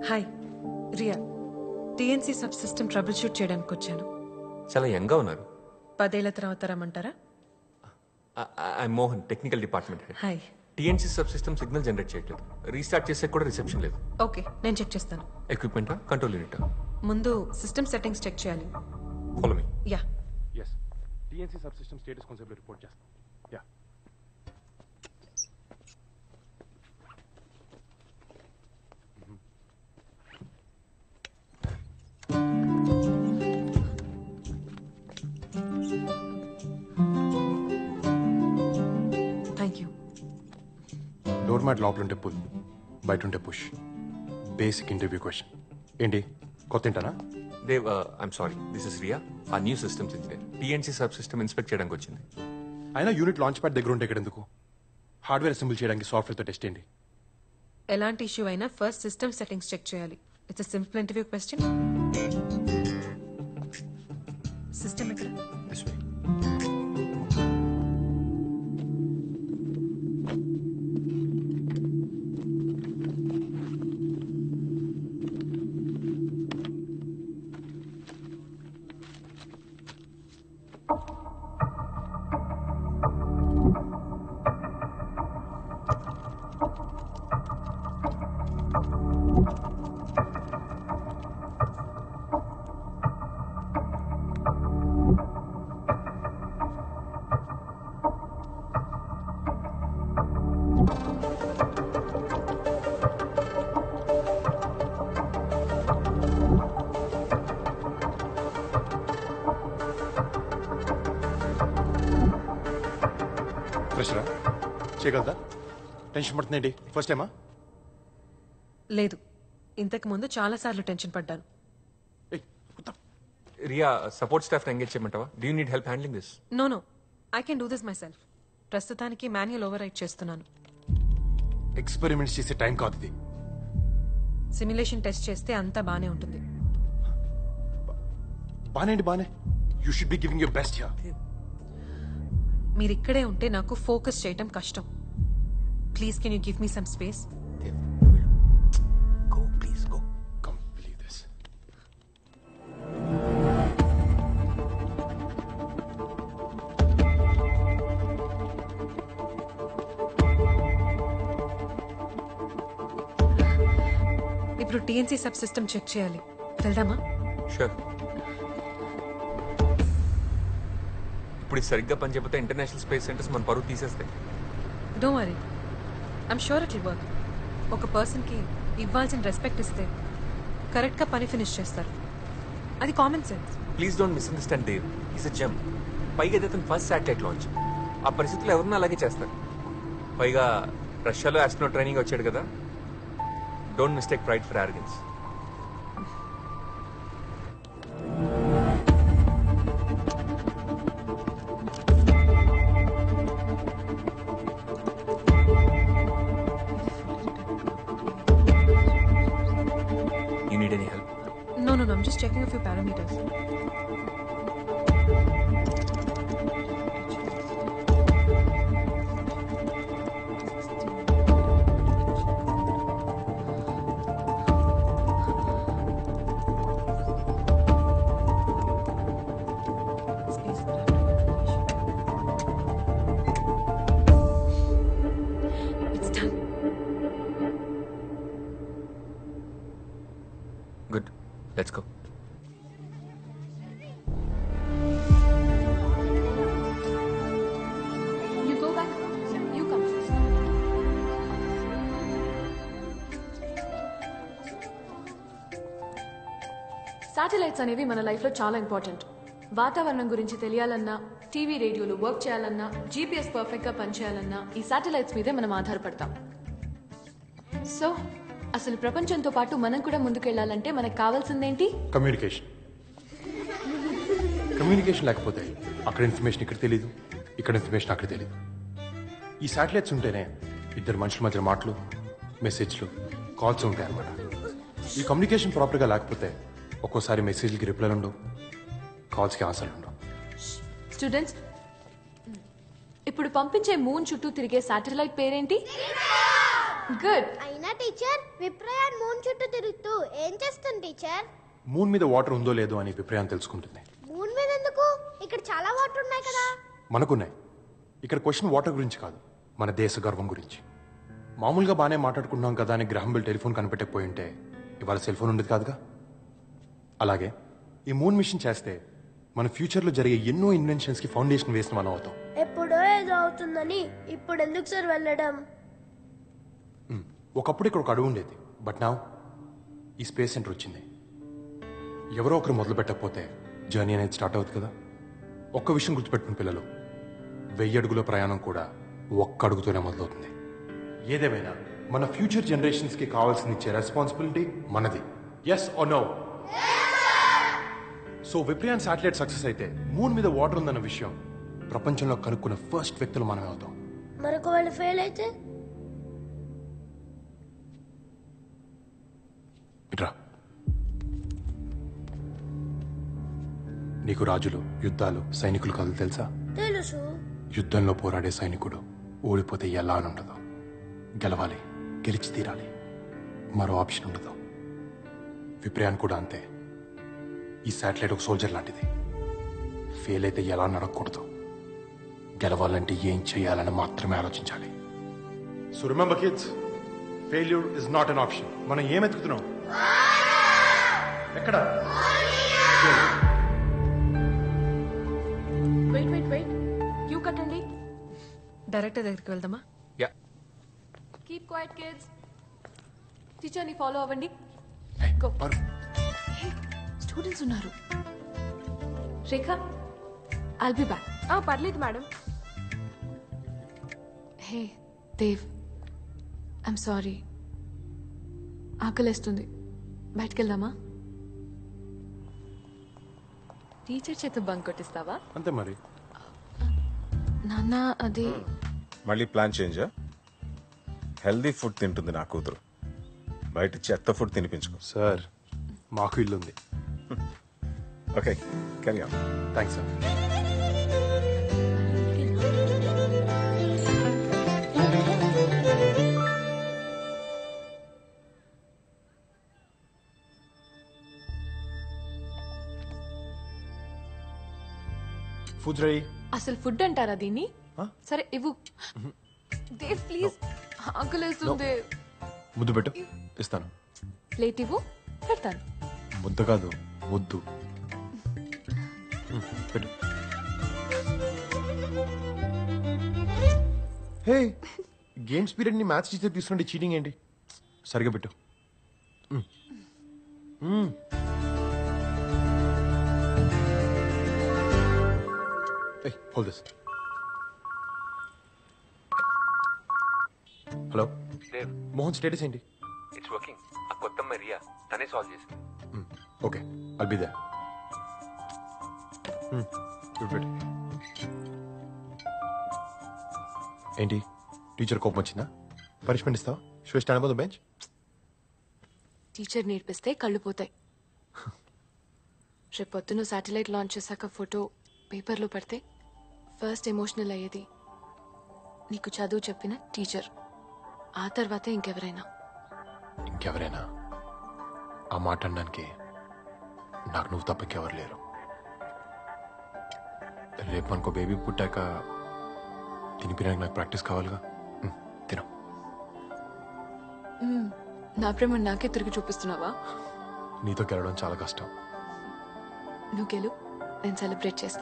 Hi Riya, TNC subsystem troubleshoot చేయడానికి వచ్చాను. చాలా యంగ్గా ఉన్నారు. 10 ఏళ్ల తర్వాత రమ్మంటారా? I Mohan, technical department head. Hi. TNC subsystem signal generate చేయట్లేదు. రీస్టార్ట్ చేసే కూడా రిసెప్షన్ లేదు. ఓకే, నేను చెక్ చేస్తాను. ఎక్విప్మెంటా, కంట్రోల్ యూనిటా? ముందు సిస్టమ్ సెట్టింగ్స్ చెక్ చేయాలి. Follow me. Yeah. Yes, TNC subsystem status concept report చేస్తాం. Yeah. Thank you. Doormat లోపల ఉంటే పుల్, బయట ఉంటే పుష్. Basic interview question. ఏంటి కొత్త ఏంటనా? Dev, I'm sorry, this is Riya, a new systems engineer. TNC subsystem inspect చేయడానికి వచ్చింది. అయినా యూనిట్ లాంచ్ ప్యాడ్ దగ్గర ఉంటే ఇక్కడ ఎందుకు? హార్డ్వేర్ అసెంబుల్ చేయడానికి సాఫ్ట్వేర్తో టెస్ట్ ఏంటి? ఎలాంటి ఇష్యూ అయినా ఫస్ట్ సిస్టమ్ సెట్టింగ్స్ చెక్ చేయాలి. It's simple interview question. System ఎక్కడ? This way. ఫ్రెషరా చేయగలదా? టెన్షన్ పడుతుందేంటి? ఫస్ట్ టైమా? లేదు, ఇంతకు ముందు చాలా సార్లు టెన్షన్ పడ్డాను. రియా, సపోర్ట్ స్టాఫ్ ఎంగేజ్ చేయమంటావా? Do you need help handling this? No, I can do this myself. ప్రస్తుతానికి మాన్యువల్ ఓవర్ రైట్ చేస్తున్నాను. ఎక్స్పెరిమెంట్స్ చేసే టైం కాదు ఇది. సిమ్యులేషన్ టెస్ట్ చేస్తే అంతా బానే ఉంటుంది. బానే you should be giving your best here. మీరు ఇక్కడే ఉంటే నాకు ఫోకస్ చేయటం కష్టం. Please can you give me some space? Go please, go. Come, believe this. ఇప్పుడు టీఎన్సీ సబ్ సిస్టమ్ చెక్ చేయాలి. వెళ్దామా? షూర్. ఇప్పుడు ఇది సరిగ్గా పనిచేయకపోతే ఇంటర్నేషనల్ స్పేస్ సెంటర్స్ మన పరువు తీసేస్తాయి. Don't worry, I'm sure it will work. ఒక పర్సన్కి ఇవ్వాల్సిన రెస్పెక్ట్ ఇస్తే కరెక్ట్గా పని ఫినిష్ చేస్తారు. అది common sense. Please don't misunderstand Dev. Is a gem. పైగా ఇది అతను ఫస్ట్ శాటిలైట్ లాంచ్. ఆ పరిస్థితుల్లో ఎవరన్నా అలాగే చేస్తారు. పైగా రష్యాలో ఆస్ట్రోనాట్ ట్రైనింగ్ వచ్చాడు కదా. Don't mistake pride for organs. You need any help? No, I'm just checking a few parameters. It's done. Good. Let's go. You go back. You come first. Satellites అనేవి మన లైఫ్లో చాలా ఇంపార్టెంట్. వాతావరణం గురించి తెలియాలన్నా, TV రేడియోలు work చేయాలన్నా, GPS పర్ఫెక్ట్గా పనిచేయాలన్నా ఈ satellites మీదే మనం ఆధారపడతాం. సో అసలు ప్రపంచంతో పాటు మనం కూడా ముందుకెళ్లాలంటే మనకు కావాల్సిందేంటి? కమ్యూనికేషన్. కమ్యూనికేషన్ లేకపోతే అక్కడ ఇన్ఫర్మేషన్ ఇక్కడ తెలియదు, ఇక్కడ ఇన్ఫర్మేషన్ అక్కడ తెలియదు. ఈ శాటిలైట్స్ ఉంటేనే ఇద్దరు మనుషుల మధ్య మాటలు, మెసేజ్లు, కాల్స్ ఉంటాయి అన్నమాట. ఈ కమ్యూనికేషన్ ప్రాపర్గా లేకపోతే ఒక్కోసారి మెసేజ్కి రిప్లైలు ఉండవు, కాల్స్కి ఆన్సర్లు ఉండవు. స్టూడెంట్స్, ఇప్పుడు పంపించే మూన్ చుట్టూ తిరిగే శాటిలైట్ పేరేంటి? గుడ్. అయినా టీచర్ విప్రయాన్ మూన్ చుట్టూ తిరుగుతూ ఏం చేస్తుంది టీచర్? మూన్ మీద వాటర్ ఉందో లేదో అని విప్రయాన్ని తెలుసుకుంటుంది. మూన్ మీద ఎందుకు? ఇక్కడ చాలా వాటర్ ఉన్నాయి కదా. మనకున్నాయి. ఇక్కడ క్వశ్చన్ వాటర్ గురించి కాదు, మన దేశ గర్వం గురించి. మామూలుగా బాగానే మాట్లాడుకుంటున్నాం కదా అని గ్రహం బెల్ టెలిఫోన్ కనిపెట్టకపోయి ఉంటే ఇవాళ సెల్ ఫోన్ ఉండేది కాదుగా. అలాగే ఈ మూన్ మిషన్ చేస్తే మన ఫ్యూచర్లో జరిగే ఎన్నో ఇన్వెన్షన్స్కి ఫౌండేషన్ వేసిన మనం అవుతాం. ఎప్పుడో ఏదో అవుతుందని ఇప్పుడు ఎందుకు సార్ వెళ్ళడం? ఒకప్పుడు ఇక్కడ ఒక అడుగు ఉండేది, బట్ నా ఈ స్పేస్ సెంటర్ వచ్చింది. ఎవరో ఒకరు మొదలు పెట్టకపోతే జర్నీ అనేది స్టార్ట్ అవుతుంది కదా. ఒక్క విషయం గుర్తుపెట్టుకుని పిల్లలు, 1000 అడుగుల ప్రయాణం కూడా ఒక్క అడుగుతోనే మొదలవుతుంది. ఏదేమైనా మన ఫ్యూచర్ జనరేషన్స్కి కావాల్సిన ఇచ్చే రెస్పాన్సిబిలిటీ మనది. Yes or no? సో విప్రయాన్ శాటిలైట్ సక్సెస్ అయితే మూన్ మీద వాటర్ ఉందన్న విషయం ప్రపంచంలో కనుక్కున్న ఫస్ట్ వ్యక్తులు మనమే అవుతాం. మరొక వాళ్ళు ఫెయిల్ అయితే? ఇట్రా. నీకు రాజులు, యుద్ధాలు, సైనికులు కథలు తెలుసా? తెలుసు. యుద్ధంలో పోరాడే సైనికుడు ఓడిపోతే ఎలా అని ఉండదు, గెలవాలి, గెలిచి తీరాలి, మరో ఆప్షన్ ఉండదు. విప్రయాన్ కూడా అంతే. ఈ శాటిలైట్ ఒక సోల్జర్ లాంటిది. ఫెయిల్ అయితే ఎలా నడకూడదు, గెలవాలంటే ఏం చేయాలని మాత్రమే ఆలోచించాలి. So remember kids, failure is not an option. మనం ఏం ఎత్తుకుతున్నాం? ఎక్కడ? వెయిట్ క్యూ కట్టండి. డైరెక్టర్ దగ్గరికి వెళ్దామా? యా. Keep quiet kids. టీచర్ని ఫాలో అవ్వండి. Hey, Go. పరు. స్టూడెంట్స్ ఉన్నారు. Rekha, I'll be back. పర్లేదు madam. Hey Dev, I'm sorry. ఆకలేస్తుంది, బయటకెళ్దామా? టీచర్ చేత బంక్ కొట్టిస్తావా? అంతే మరి. నాన్న అది మళ్ళీ ప్లాన్ చేంజా? హెల్దీ ఫుడ్ తింటుంది నా కూతురు, బయట చెత్త ఫుడ్ తినిపించుకో. సార్, మాకు ఇల్లు ఉంది. Okay, carry on. Thanks sir. Food ready. అసలు ఫుడ్ అంటారా దీన్ని? Huh? సరే ఇవ్వు. దేవ్ ప్లీజ్, ఆకలేస్తుంది. ముద్దు పెట్టు, ఇస్తాను. ప్లేట్ ఇవ్వు, పెడతాను. ముద్ద కాదు, ముద్దు. పెట్టు. హే, గేమ్స్ పీరియడ్ ని మ్యాథ్స్ టీచర్ తీసుకుంటే చీటింగ్ ఏంటి? సరిగా పెట్టు. Hold this. Hello Dev, Mohan, status ఏంటి? It's working. ఆ కొత్త రియా తనే సాల్వ్ చేసింది. Okay, I'll be there. Good. ఏంటి, టీచర్ కోపం వచ్చిందా? పనిష్మెంట్ ఇస్తావా? So stand on the bench. Teacher నేర్పిస్తే కళ్ళు పోతాయి. రేపు పొద్దున శాటిలైట్ లాంచ్ చేశాక ఫోటో పేపర్లో పడితే ఫస్ట్ ఎమోషనల్ అయ్యేది నీకు చదువు చెప్పిన టీచర్, ఆ తర్వాతే ఇంకెవరైనా. ఇంకెవరైనా? ఆ మాట అనడానికి నాకు నువ్వు తప్ప ఇంకెవరు లేరు. రేపు మనకు బేబీ పుట్టాక తినిపించడానికి నాకు ప్రాక్టీస్ కావాలిగా. తిను. నా ప్రేమ నాకే తిరిగి చూపిస్తున్నావా? నీతో గెలవడం చాలా కష్టం. నువ్వు గెలు, నేను సెలబ్రేట్ చేస్తా.